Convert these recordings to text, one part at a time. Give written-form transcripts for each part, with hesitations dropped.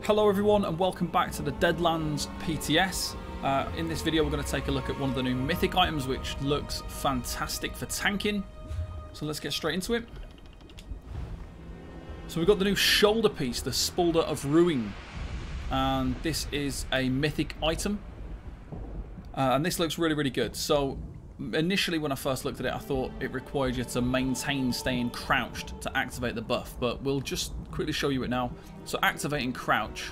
Hello everyone and welcome back to the Deadlands PTS. In this video we're going to take a look at one of the new Mythic items which looks fantastic for tanking. So let's get straight into it. So we've got the new shoulder piece, the Spaulder of Ruin. And this is a Mythic item. And this looks really good. So initially when I first looked at it I thought it required you to maintain staying crouched to activate the buff. But we'll just quickly show you it now. So activating crouch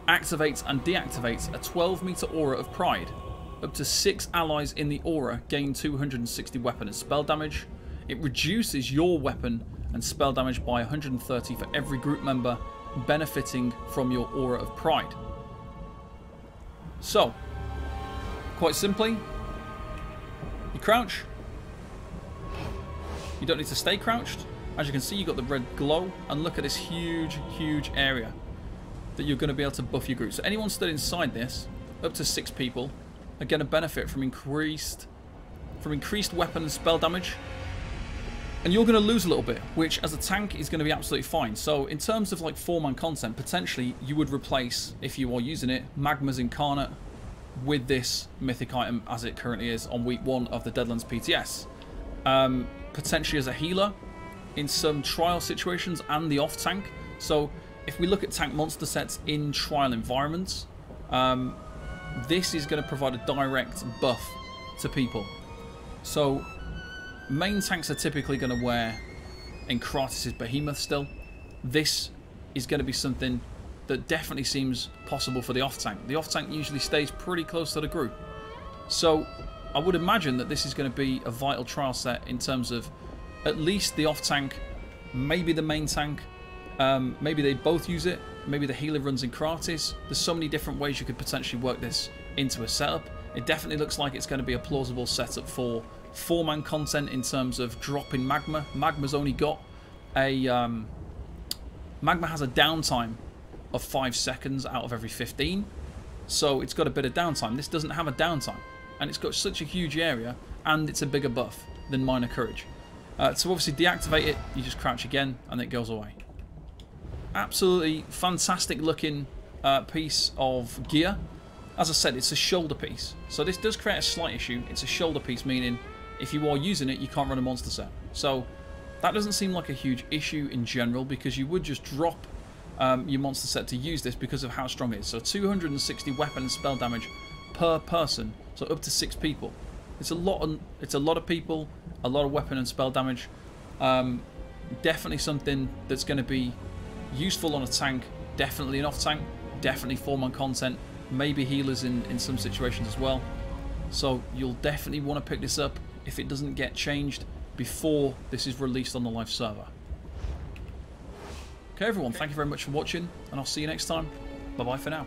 activates and deactivates a 12-meter aura of pride. Up to 6 allies in the aura gain 260 weapon and spell damage. It reduces your weapon and spell damage by 130 for every group member benefiting from your aura of pride. So, quite simply, you crouch. You don't need to stay crouched. As you can see, you've got the red glow, and look at this huge area that you're going to be able to buff your group. So anyone stood inside this, up to 6 people, are going to benefit from increased weapon and spell damage. And you're going to lose a little bit, which as a tank is going to be absolutely fine. So in terms of like 4-man content, potentially you would replace, if you are using it, Magma's Incarnate with this Mythic item as it currently is on week 1 of the Deadlands PTS. Potentially as a healer in some trial situations and the off tank. So if we look at tank monster sets in trial environments, this is going to provide a direct buff to people. So main tanks are typically going to wear Encratis' Behemoth still. This is going to be something that definitely seems possible for the off tank. The off tank usually stays pretty close to the group. So I would imagine that this is going to be a vital trial set in terms of at least the off tank, maybe the main tank, maybe they both use it, maybe the healer runs Encratis. There's so many different ways you could potentially work this into a setup. It definitely looks like it's going to be a plausible setup for 4-man content in terms of dropping Magma. Magma's only got a Magma has a downtime of 5 seconds out of every 15, so it's got a bit of downtime. This doesn't have a downtime, and it's got such a huge area, and it's a bigger buff than Minor Courage. So obviously deactivate it, you just crouch again and it goes away. Absolutely fantastic looking piece of gear. As I said, it's a shoulder piece, so this does create a slight issue. It's a shoulder piece, meaning if you are using it you can't run a monster set. So that doesn't seem like a huge issue in general, because you would just drop your monster set to use this because of how strong it is. So 260 weapon and spell damage per person, so up to 6 people. It's a lot of people, a lot of weapon and spell damage. Definitely something that's going to be useful on a tank, definitely an off tank, definitely 4-man content, maybe healers in some situations as well. So you'll definitely want to pick this up if it doesn't get changed before this is released on the live server. Okay everyone, thank you very much for watching, and I'll see you next time. Bye bye for now.